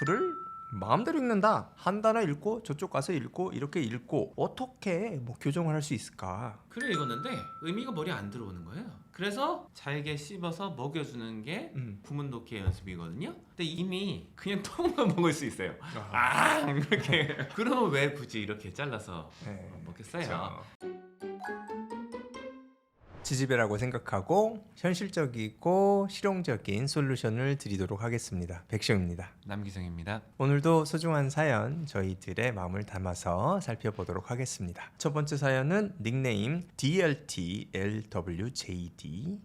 글을 마음대로 읽는다. 한 단어 읽고 저쪽 가서 읽고 이렇게 읽고 어떻게 뭐 교정을 할 수 있을까? 글을 읽었는데 의미가 머리에 안 들어오는 거예요. 그래서 잘게 씹어서 먹여주는 게 구문 독해 연습이거든요. 근데 이미 그냥 통만 먹을 수 있어요. 이렇게. 그러면 왜 굳이 이렇게 잘라서 네, 먹겠어요? 그렇죠. 지지배라고 생각하고 현실적이고 실용적인 솔루션을 드리도록 하겠습니다. 백시호입니다. 남기성입니다. 오늘도 소중한 사연 저희들의 마음을 담아서 살펴보도록 하겠습니다. 첫 번째 사연은 닉네임 DLTLWJD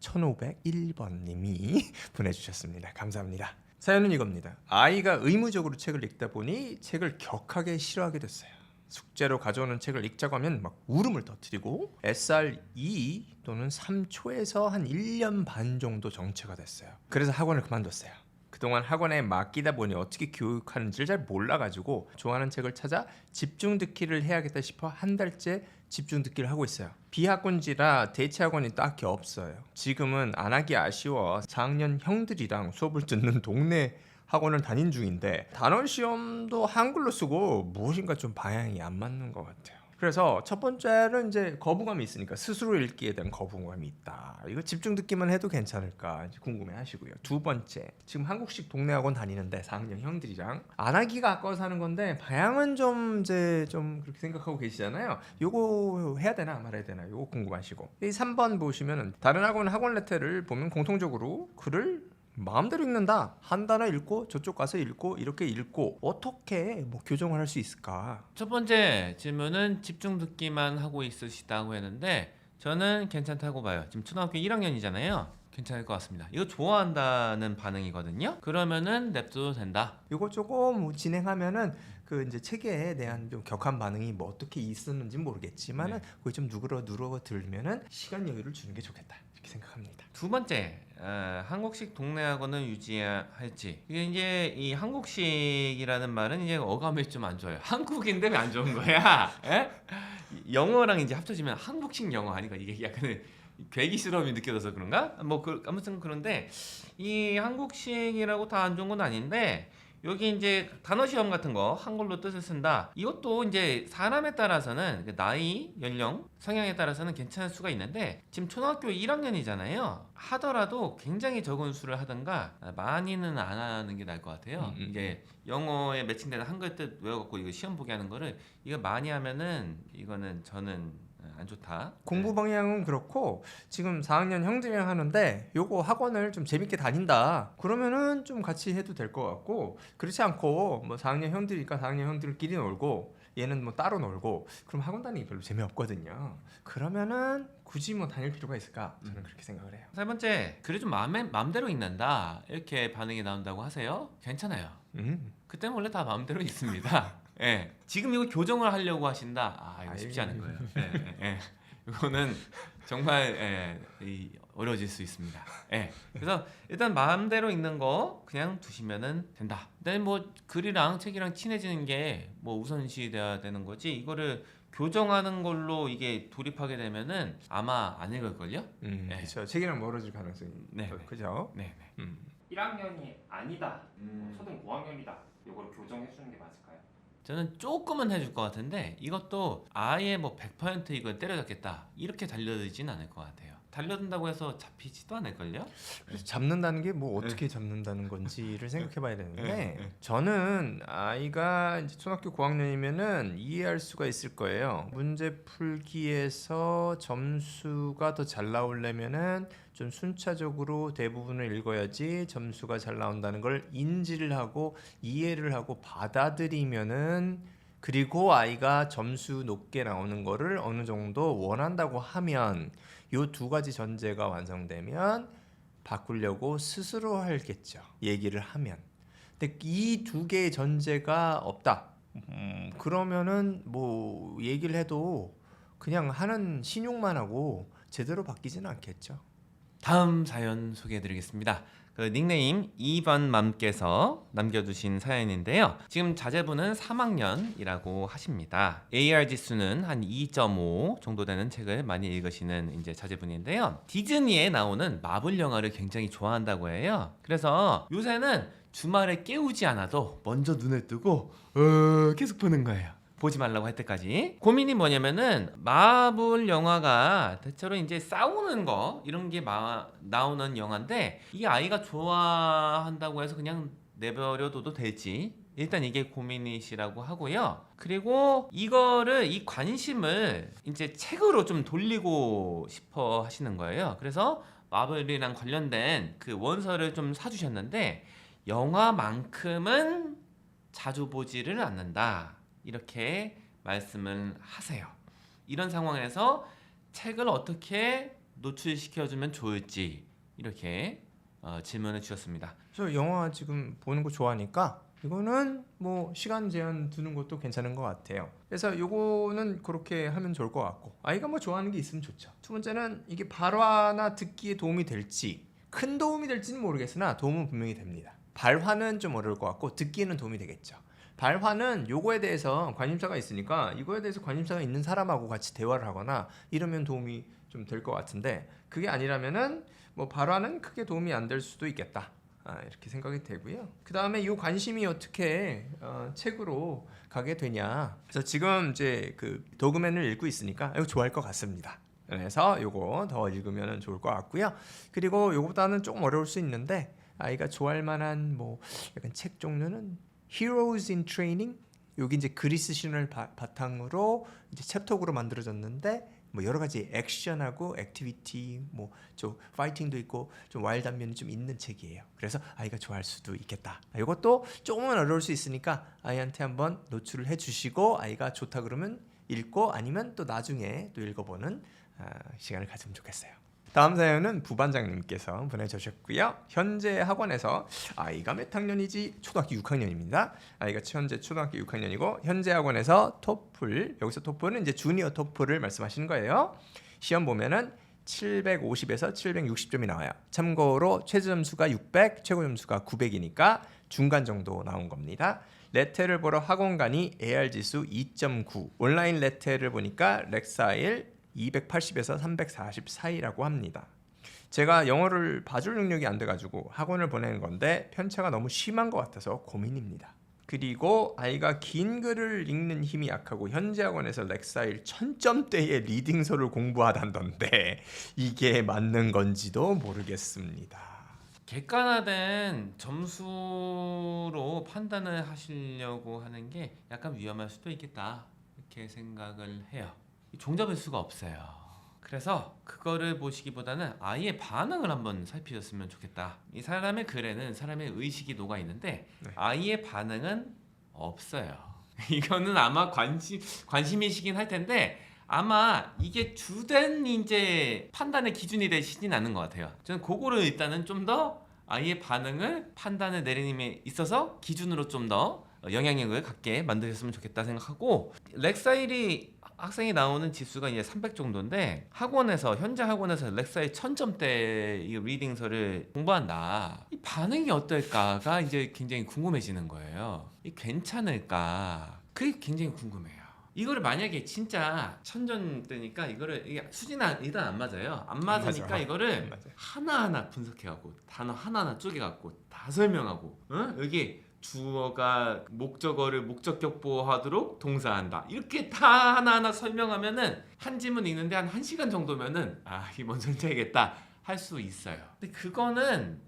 1501번님이 보내주셨습니다. 감사합니다. 사연은 이겁니다. 아이가 의무적으로 책을 읽다 보니 책을 격하게 싫어하게 됐어요. 숙제로 가져오는 책을 읽자고 하면 막 울음을 터뜨리고 SR 2 또는 3초에서 한 1년 반 정도 정체가 됐어요. 그래서 학원을 그만뒀어요. 그동안 학원에 맡기다 보니 어떻게 교육하는지를 잘 몰라가지고 좋아하는 책을 찾아 집중 듣기를 해야겠다 싶어 한 달째 집중 듣기를 하고 있어요. 비학군지라 대체 학원이 딱히 없어요. 지금은 안 하기 아쉬워 4학년 형들이랑 수업을 듣는 동네 학원을 다닌 중인데 단원 시험도 한글로 쓰고 무엇인가 좀 방향이 안 맞는 것 같아요. 그래서 첫 번째는 이제 거부감이 있으니까 스스로 읽기에 대한 거부감이 있다. 이거 집중 듣기만 해도 괜찮을까 이제 궁금해하시고요. 두 번째, 지금 한국식 동네 학원 다니는데 4학년 형들이랑 안 하기가 아까워서 하는 건데 방향은 좀 이제 좀 그렇게 생각하고 계시잖아요. 요거 해야 되나 말아야 되나 요거 궁금하시고 이 3번 보시면은 다른 학원 레터를 보면 공통적으로 글을 마음대로 읽는다. 한 단어 읽고 저쪽 가서 읽고 이렇게 읽고 어떻게 뭐 교정을 할 수 있을까? 첫 번째 질문은 집중 듣기만 하고 있으시다고 했는데 저는 괜찮다고 봐요. 지금 초등학교 1학년이잖아요. 괜찮을 것 같습니다. 이거 좋아한다는 반응이거든요. 그러면은 냅둬도 된다. 이거 조금 진행하면은 그 이제 책에 대한 좀 격한 반응이 뭐 어떻게 있었는지 모르겠지만은 그거 좀 누그러 들면은 시간 여유를 주는 게 좋겠다 이렇게 생각합니다. 두 번째, 한국식 동네 학원을 유지할지. 이게 이제 이 한국식이라는 말은 이제 어감이 좀 안 좋아요. 한국인데 왜 안 좋은 거야? 에? 영어랑 이제 합쳐지면 한국식 영어 아닌가? 이게 약간 괴기스러움이 느껴져서 그런가? 뭐 아무튼 그런데 이 한국식이라고 다 안 좋은 건 아닌데 여기 이제 단어 시험 같은 거 한글로 뜻을 쓴다. 이것도 이제 사람에 따라서는 나이, 연령, 성향에 따라서는 괜찮을 수가 있는데 지금 초등학교 1학년이잖아요. 하더라도 굉장히 적은 수를 하든가 많이는 안 하는 게 나을 것 같아요. 이게 영어에 매칭되는 한글 뜻 외워갖고 이거 시험 보게 하는 거를 이거 많이 하면은 이거는 저는 안 좋다. 공부 방향은 그렇고 지금 4학년 형들이랑 하는데 요거 학원을 좀 재밌게 다닌다 그러면은 좀 같이 해도 될 것 같고 그렇지 않고 뭐 4학년 형들이니까 4학년 형들끼리 놀고 얘는 뭐 따로 놀고 그럼 학원 다니기 별로 재미없거든요. 그러면은 굳이 뭐 다닐 필요가 있을까? 저는 그렇게 생각을 해요. 세 번째, 글을 좀 마음대로 읽는다 이렇게 반응이 나온다고 하세요. 괜찮아요. 그때는 원래 다 마음대로 읽습니다. 예. 지금 이거 교정을 하려고 하신다. 이거 쉽지 않은 거예요. 예. 이거는 정말 어려워질 수 있습니다. 예. 그래서 일단 마음대로 읽는 거 그냥 두시면은 된다. 근데 뭐 글이랑 책이랑 친해지는 게 뭐 우선시 돼야 되는 거지. 이거를 교정하는 걸로 이게 돌입하게 되면은 아마 안 읽을걸요? 그렇죠. 책이랑 멀어질 가능성이 그죠? 네. 1학년이 아니다. 초등 5학년이다. 이걸 교정해 주는 게 맞을까요? 저는 조금은 해줄 것 같은데 이것도 아예 뭐 100% 이걸 때려잡겠다 이렇게 달려들진 않을 것 같아요. 달려든다고 해서 잡히지도 않을걸요? 그래서 잡는다는 게 뭐 어떻게 잡는다는 건지를 생각해봐야 되는데 저는 아이가 이제 초등학교 고학년이면은 이해할 수가 있을 거예요. 문제 풀기에서 점수가 더 잘 나오려면은 좀 순차적으로 대부분을 읽어야지 점수가 잘 나온다는 걸 인지를 하고 이해를 하고 받아들이면은 그리고 아이가 점수 높게 나오는 거를 어느 정도 원한다고 하면 요 두 가지 전제가 완성되면 바꾸려고 스스로 하겠죠. 얘기를 하면. 근데 이 두 개의 전제가 없다. 그러면은 뭐 얘기를 해도 그냥 하는 신용만 하고 제대로 바뀌지는 않겠죠. 다음 사연 소개해드리겠습니다. 그 닉네임 2번 맘께서 남겨주신 사연인데요. 지금 자제분은 3학년이라고 하십니다. AR 지수는 한 2.5 정도 되는 책을 많이 읽으시는 이제 자제분인데요. 디즈니에 나오는 마블 영화를 굉장히 좋아한다고 해요. 그래서 요새는 주말에 깨우지 않아도 먼저 눈을 뜨고 계속 보는 거예요. 보지 말라고 할 때까지. 고민이 뭐냐면은 마블 영화가 대체로 이제 싸우는 거 이런 게 나오는 영화인데 이 아이가 좋아한다고 해서 그냥 내버려둬도 될지 일단 이게 고민이시라고 하고요. 그리고 이 관심을 이제 책으로 좀 돌리고 싶어 하시는 거예요. 그래서 마블이랑 관련된 그 원서를 좀 사주셨는데 영화만큼은 자주 보지를 않는다. 이렇게 말씀을 하세요. 이런 상황에서 책을 어떻게 노출시켜주면 좋을지 이렇게 질문을 주셨습니다. 저 영화 지금 보는 거 좋아하니까 이거는 뭐 시간 제한 두는 것도 괜찮은 것 같아요. 그래서 요거는 그렇게 하면 좋을 것 같고 아이가 뭐 좋아하는 게 있으면 좋죠. 두 번째는 이게 발화나 듣기에 도움이 될지 큰 도움이 될지는 모르겠으나 도움은 분명히 됩니다. 발화는 좀 어려울 것 같고 듣기에는 도움이 되겠죠. 발화는 요거에 대해서 관심사가 있으니까 이거에 대해서 관심사가 있는 사람하고 같이 대화를 하거나 이러면 도움이 좀 될 것 같은데 그게 아니라면은 뭐 발화는 크게 도움이 안 될 수도 있겠다. 이렇게 생각이 되고요. 그 다음에 이 관심이 어떻게 책으로 가게 되냐. 그래서 지금 이제 그 도그맨을 읽고 있으니까 이거 좋아할 것 같습니다. 그래서 요거 더 읽으면 좋을 것 같고요. 그리고 요거보다는 조금 어려울 수 있는데 아이가 좋아할 만한 뭐 약간 책 종류는 Heroes in Training. 여기 이제 그리스 신화를 바탕으로 이제 챕터로 만들어졌는데 뭐 여러 가지 액션하고 액티비티 뭐 좀 파이팅도 있고 좀 와일드한 면이 좀 있는 책이에요. 그래서 아이가 좋아할 수도 있겠다. 이것도 조금은 어려울 수 있으니까 아이한테 한번 노출을 해주시고 아이가 좋다 그러면 읽고 아니면 또 나중에 또 읽어보는 시간을 가지면 좋겠어요. 다음 사연은 부반장님께서 보내주셨고요. 현재 학원에서 아이가 몇 학년이지? 초등학교 6학년입니다. 아이가 현재 초등학교 6학년이고 현재 학원에서 토플, 여기서 토플은 이제 주니어 토플을 말씀하시는 거예요. 시험 보면은 750에서 760점이 나와요. 참고로 최저 점수가 600, 최고 점수가 900이니까 중간 정도 나온 겁니다. 레테를 보러 학원 가니 AR 지수 2.9, 온라인 레테를 보니까 렉사일 280에서 340 사이라고 합니다. 제가 영어를 봐줄 능력이 안 돼가지고 학원을 보내는 건데 편차가 너무 심한 것 같아서 고민입니다. 그리고 아이가 긴 글을 읽는 힘이 약하고 현재 학원에서 렉사일 1000점대의 리딩서를 공부하던데 이게 맞는 건지도 모르겠습니다. 객관화된 점수로 판단을 하시려고 하는 게 약간 위험할 수도 있겠다 이렇게 생각을 해요. 종잡을 수가 없어요. 그래서 그거를 보시기보다는 아이의 반응을 한번 살피셨으면 좋겠다. 이 사람의 글에는 사람의 의식이 녹아 있는데 네. 아이의 반응은 없어요. 이거는 아마 관심이시긴 할 텐데 아마 이게 주된 이제 판단의 기준이 되시진 않는 것 같아요. 저는 그거를 일단은 좀 더 아이의 반응을 판단을 내리는 데 있어서 기준으로 좀 더 영향력을 갖게 만드셨으면 좋겠다 생각하고 렉사일이 학생이 나오는 지수가 이제 300 정도인데 현재 학원에서 렉사일 1000점대 이 리딩서를 공부한다. 이 반응이 어떨까가 이제 굉장히 궁금해지는 거예요. 이 괜찮을까? 그게 굉장히 궁금해요. 이거를 만약에 진짜 1000점대니까 이게 수준이 일단 안 맞아요. 안 맞으니까 맞아. 이거를 맞아요. 하나하나 분석해갖고 단어 하나하나 쪼개갖고 다 설명하고 여기 주어가 목적어를 목적격 보호하도록 동사한다. 이렇게 다 하나하나 설명하면은 한 지문 읽는데 한 1시간 정도면은 이 뭔 소리겠다 할 수 있어요. 근데 그거는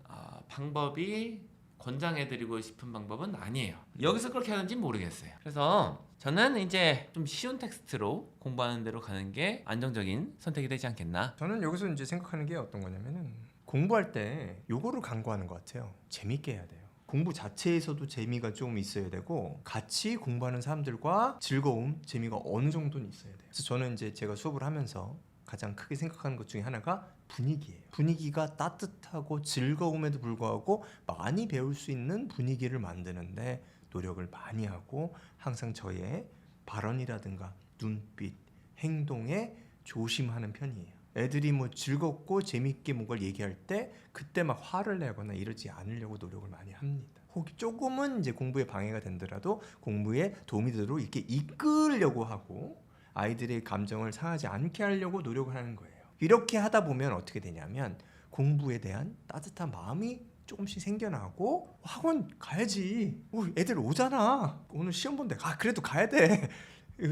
방법이 권장해드리고 싶은 방법은 아니에요. 여기서 그렇게 하는지 모르겠어요. 그래서 저는 이제 좀 쉬운 텍스트로 공부하는 대로 가는 게 안정적인 선택이 되지 않겠나. 저는 여기서 이제 생각하는 게 어떤 거냐면은 공부할 때 요거를 강구하는 것 같아요. 재밌게 해야 돼요. 공부 자체에서도 재미가 좀 있어야 되고 같이 공부하는 사람들과 즐거움, 재미가 어느 정도는 있어야 돼요. 그래서 저는 이제 제가 수업을 하면서 가장 크게 생각하는 것 중에 하나가 분위기예요. 분위기가 따뜻하고 즐거움에도 불구하고 많이 배울 수 있는 분위기를 만드는데 노력을 많이 하고 항상 저의 발언이라든가 눈빛, 행동에 조심하는 편이에요. 애들이 뭐 즐겁고 재밌게 뭔가를 얘기할 때 그때 막 화를 내거나 이러지 않으려고 노력을 많이 합니다. 혹 조금은 이제 공부에 방해가 된더라도 공부에 도움이 되도록 이렇게 이끌려고 하고 아이들의 감정을 상하지 않게 하려고 노력을 하는 거예요. 이렇게 하다 보면 어떻게 되냐면 공부에 대한 따뜻한 마음이 조금씩 생겨나고 학원 가야지. 애들 오잖아. 오늘 시험 본대. 그래도 가야 돼.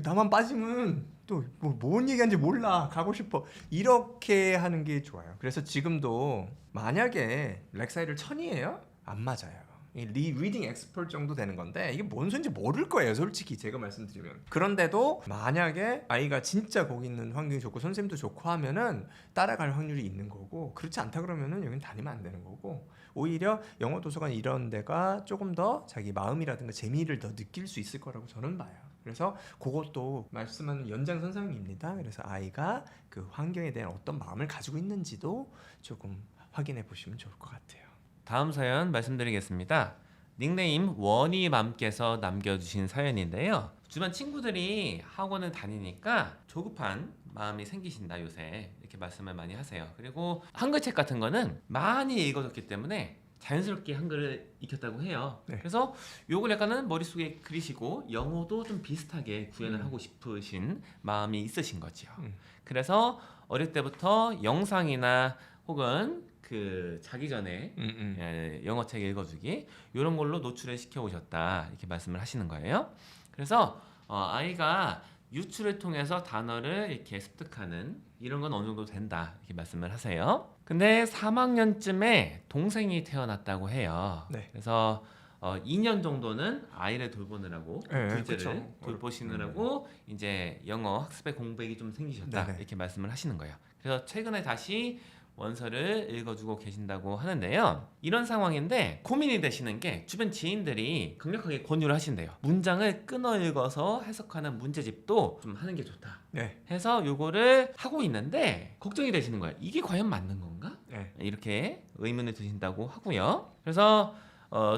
나만 빠지면 또 뭔 얘기하는지 몰라. 가고 싶어. 이렇게 하는 게 좋아요. 그래서 지금도 만약에 렉사이를 1000이에요? 안 맞아요. 리딩 엑스퍼트 정도 되는 건데 이게 뭔 소리인지 모를 거예요, 솔직히 제가 말씀드리면. 그런데도 만약에 아이가 진짜 거기 있는 환경이 좋고 선생님도 좋고 하면은 따라갈 확률이 있는 거고, 그렇지 않다 그러면은 여긴 다니면 안 되는 거고, 오히려 영어 도서관 이런 데가 조금 더 자기 마음이라든가 재미를 더 느낄 수 있을 거라고 저는 봐요. 그래서 그것도 말씀하는 연장선상입니다. 그래서 아이가 그 환경에 대한 어떤 마음을 가지고 있는지도 조금 확인해 보시면 좋을 것 같아요. 다음 사연 말씀드리겠습니다. 닉네임 원희맘께서 남겨주신 사연인데요. 주변 친구들이 학원을 다니니까 조급한 마음이 생기신다 요새, 이렇게 말씀을 많이 하세요. 그리고 한글책 같은 거는 많이 읽어줬기 때문에 자연스럽게 한글을 익혔다고 해요. 네. 그래서 요걸 약간은 머릿속에 그리시고 영어도 좀 비슷하게 구현을 하고 싶으신 마음이 있으신 거죠. 그래서 어릴 때부터 영상이나 혹은 그 자기 전에 영어책 읽어주기 이런 걸로 노출을 시켜 오셨다, 이렇게 말씀을 하시는 거예요. 그래서 아이가 유추를 통해서 단어를 이렇게 습득하는 이런 건 어느 정도 된다, 이렇게 말씀을 하세요. 근데 3학년쯤에 동생이 태어났다고 해요. 네. 그래서 2년 정도는 아이를 돌보느라고, 네, 둘째를 그쵸. 돌보시느라고 이제 영어 학습에 공백이 좀 생기셨다, 네네. 이렇게 말씀을 하시는 거예요. 그래서 최근에 다시 원서를 읽어주고 계신다고 하는데요. 이런 상황인데 고민이 되시는 게 주변 지인들이 강력하게 권유를 하신대요. 문장을 끊어 읽어서 해석하는 문제집도 좀 하는 게 좋다. 네. 해서 요거를 하고 있는데 걱정이 되시는 거예요. 이게 과연 맞는 건가? 네. 이렇게 의문을 드신다고 하고요. 그래서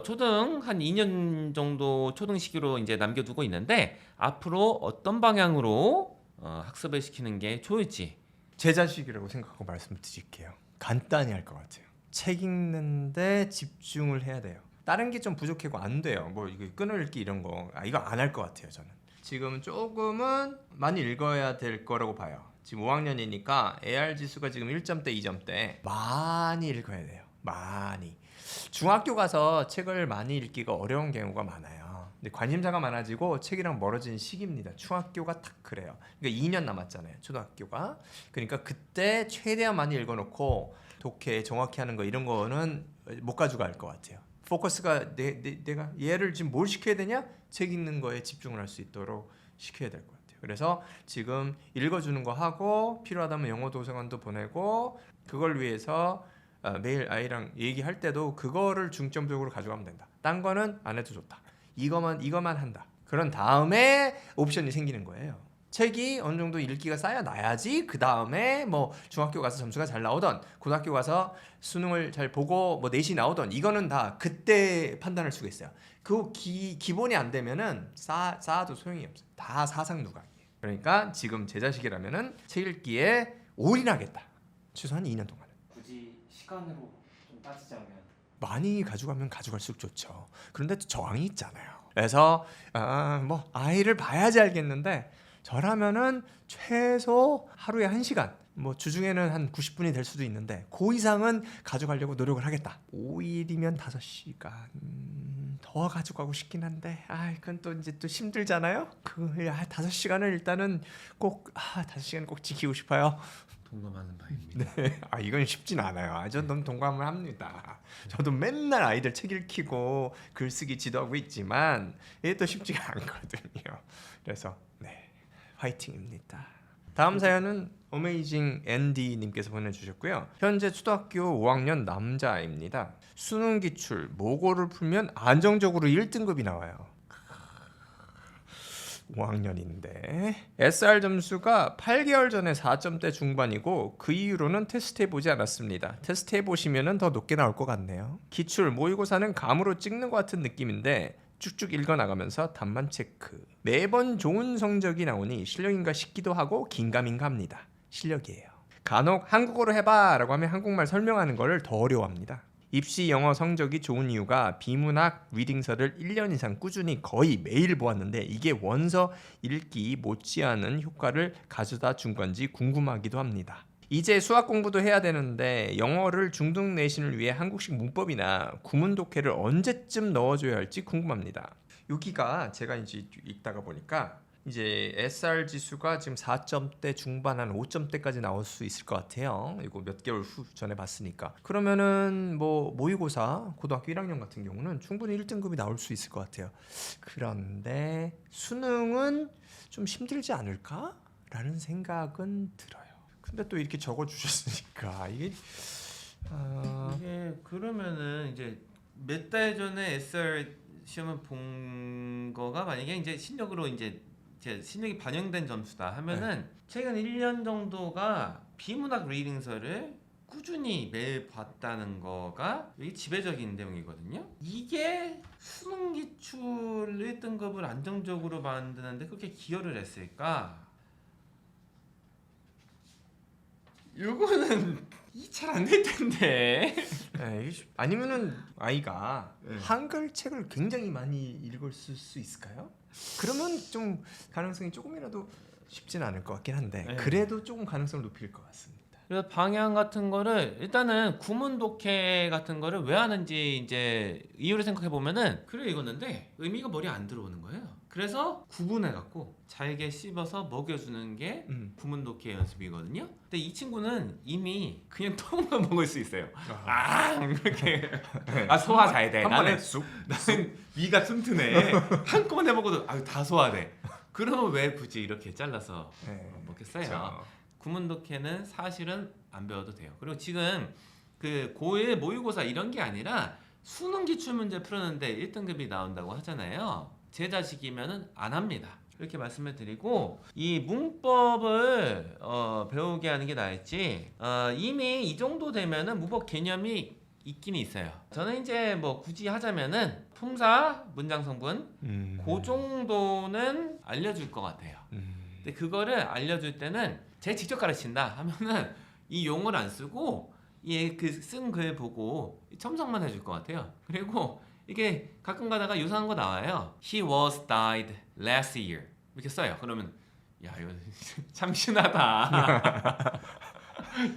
초등 한 2년 정도 초등 시기로 이제 남겨두고 있는데 앞으로 어떤 방향으로 학습을 시키는 게 좋을지 제 자식이라고 생각하고 말씀드릴게요. 간단히 할 것 같아요. 책 읽는데 집중을 해야 돼요. 다른 게 좀 부족하고 안 돼요. 뭐 이거 끊어읽기 이런 거 이거 안 할 것 같아요. 저는 지금 조금은 많이 읽어야 될 거라고 봐요. 지금 5학년이니까 AR 지수가 지금 1점대 2점대 많이 읽어야 돼요. 많이. 중학교 가서 책을 많이 읽기가 어려운 경우가 많아요. 근데 관심사가 많아지고 책이랑 멀어지는 시기입니다. 중학교가 딱 그래요. 그러니까 2년 남았잖아요, 초등학교가. 그러니까 그때 최대한 많이 읽어놓고 독해 정확히 하는 거 이런 거는 못 가져갈 것 같아요. 포커스가 내가 얘를 지금 뭘 시켜야 되냐? 책 읽는 거에 집중을 할 수 있도록 시켜야 될 것 같아요. 그래서 지금 읽어주는 거 하고 필요하다면 영어 도서관도 보내고, 그걸 위해서 매일 아이랑 얘기할 때도 그거를 중점적으로 가져가면 된다. 딴 거는 안 해도 좋다. 이거만 한다. 그런 다음에 옵션이 생기는 거예요. 책이 어느 정도 읽기가 쌓여놔야지 그 다음에 뭐 중학교 가서 점수가 잘 나오던 고등학교 가서 수능을 잘 보고 뭐 내신이 나오던 이거는 다 그때 판단할 수가 있어요. 그 기본이 안 되면은 쌓아도 소용이 없어요. 다 사상누각이에요. 그러니까 지금 제 자식이라면은 책 읽기에 올인하겠다. 최소한 2년 동안. 굳이 시간으로 좀 따지자면 많이 가져가면 가져갈수록 좋죠. 그런데 또 저항이 있잖아요. 그래서 뭐 아이를 봐야지 알겠는데 저라면은 최소 하루에 1시간, 뭐 주중에는 한 90분이 될 수도 있는데 그 이상은 가져가려고 노력을 하겠다. 5일이면 5시간 더 가져가고 싶긴 한데 그건 또 이제 또 힘들잖아요. 5시간을 일단은 꼭 5시간 꼭 지키고 싶어요. 동감하는 바입니다. 네. 이건 쉽진 않아요. 전 너무 동감을 합니다. 저도 맨날 아이들 책 읽히고 글쓰기 지도하고 있지만 이게 또 쉽지가 않거든요. 그래서 네, 화이팅입니다. 다음 사연은 어메이징 앤디 님께서 보내주셨고요. 현재 초등학교 5학년 남자아이입니다. 수능 기출 모고를 풀면 안정적으로 1등급이 나와요. 5학년인데 SR 점수가 8개월 전에 4점대 중반이고 그 이후로는 테스트해보지 않았습니다. 테스트해보시면 더 높게 나올 것 같네요. 기출 모의고사는 감으로 찍는 것 같은 느낌인데 쭉쭉 읽어나가면서 답만 체크. 매번 좋은 성적이 나오니 실력인가 싶기도 하고 긴가민가 합니다. 실력이에요. 간혹 한국어로 해봐 라고 하면 한국말 설명하는 거를 더 어려워합니다. 입시 영어 성적이 좋은 이유가 비문학 리딩서를 1년 이상 꾸준히 거의 매일 보았는데 이게 원서 읽기 못지않은 효과를 가져다 준 건지 궁금하기도 합니다. 이제 수학 공부도 해야 되는데 영어를 중등 내신을 위해 한국식 문법이나 구문 독해를 언제쯤 넣어줘야 할지 궁금합니다. 여기가 제가 이제 읽다가 보니까 이제 SR 지수가 지금 4점대 중반 한 5점대까지 나올 수 있을 것 같아요. 이거 몇 개월 후 전에 봤으니까. 그러면은 뭐 모의고사 고등학교 1학년 같은 경우는 충분히 1등급이 나올 수 있을 것 같아요. 그런데 수능은 좀 힘들지 않을까? 라는 생각은 들어요. 근데 또 이렇게 적어 주셨으니까 이게 이게 그러면은 이제 몇 달 전에 SR 시험을 본 거가 만약에 이제 실력으로 이제 제 실력이 반영된 점수다 하면은 최근 1년 정도가 비문학 리딩서를 꾸준히 매일 봤다는 거가 이게 지배적인 내용이거든요. 이게 수능 기출 1등급을 안정적으로 만드는데 그렇게 기여를 했을까? 요거는 잘 안 될 텐데. 아니면은 아이가 네. 한글 책을 굉장히 많이 읽었을 수 있을까요? 그러면 좀 가능성이 조금이라도 쉽진 않을 것 같긴 한데 네. 그래도 조금 가능성을 높일 것 같습니다. 그래서 방향 같은 거를 일단은 구문 독해 같은 거를 왜 하는지 이제 이유를 생각해 보면은 글을 읽었는데 의미가 머리에 안 들어오는 거예요. 그래서 구분해 갖고 잘게 씹어서 먹여주는 게 구문 독해 연습이거든요. 근데 이 친구는 이미 그냥 통만 먹을 수 있어요. 이렇게 소화 잘 돼. 한 번에 나는 위가 튼튼해. 한꺼번에 먹어도 다 소화돼. 그러면 왜 굳이 이렇게 잘라서 먹겠어요? 그렇죠. 구문 독해는 사실은 안 배워도 돼요. 그리고 지금 그 고1 모의고사 이런 게 아니라 수능 기출 문제 풀었는데 1등급이 나온다고 하잖아요. 제 자식이면은 안 합니다. 이렇게 말씀을 드리고 이 문법을 배우게 하는 게 나을지 이미 이 정도 되면은 문법 개념이 있긴 있어요. 저는 이제 뭐 굳이 하자면은 품사, 문장 성분 그 정도는 알려줄 것 같아요. 근데 그거를 알려줄 때는 제가 직접 가르친다 하면은 이 용어를 안 쓰고 그 쓴 글 보고 첨삭만 해줄 것 같아요. 그리고 이게 가끔 가다가 유사한 거 나와요. He was died last year 이렇게 써요. 그러면 야 이거 참신하다.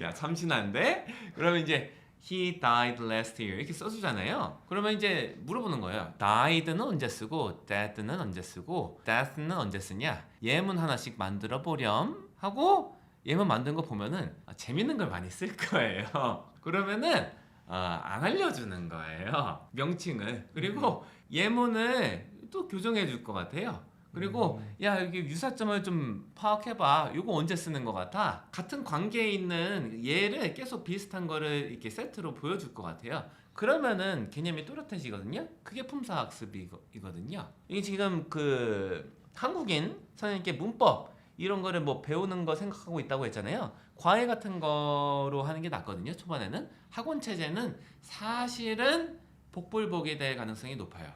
야 참신한데? 그러면 이제 He died last year 이렇게 써주잖아요. 그러면 이제 물어보는 거예요. died는 언제 쓰고 dead는 언제 쓰고 death는 언제 쓰냐? 예문 하나씩 만들어 보렴 하고 예문 만든 거 보면은 재밌는 걸 많이 쓸 거예요. 그러면은 안 알려주는 거예요. 명칭을. 그리고 예문을 또 교정해 줄 것 같아요. 그리고 야 여기 유사점을 좀 파악해봐. 이거 언제 쓰는 것 같아? 같은 관계에 있는 예를 계속 비슷한 거를 이렇게 세트로 보여줄 것 같아요. 그러면은 개념이 또렷해지거든요. 그게 품사학습이거든요. 이게 지금 그 한국인 선생님께 문법 이런 거를 뭐 배우는 거 생각하고 있다고 했잖아요. 과외 같은 거로 하는 게 낫거든요. 초반에는 학원 체제는 사실은 복불복이 될 가능성이 높아요.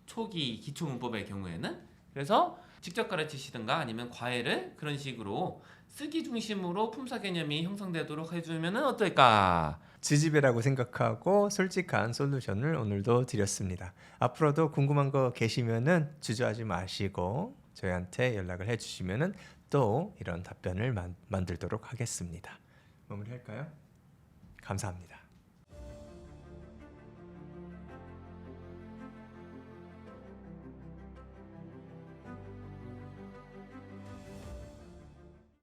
초기 기초 문법의 경우에는. 그래서 직접 가르치시든가 아니면 과외를 그런 식으로 쓰기 중심으로 품사 개념이 형성되도록 해주면 어떨까? 지지배라고 생각하고 솔직한 솔루션을 오늘도 드렸습니다. 앞으로도 궁금한 거 계시면은 주저하지 마시고 저희한테 연락을 해주시면은 또 이런 답변을 만들도록 하겠습니다. 마무리할까요? 감사합니다.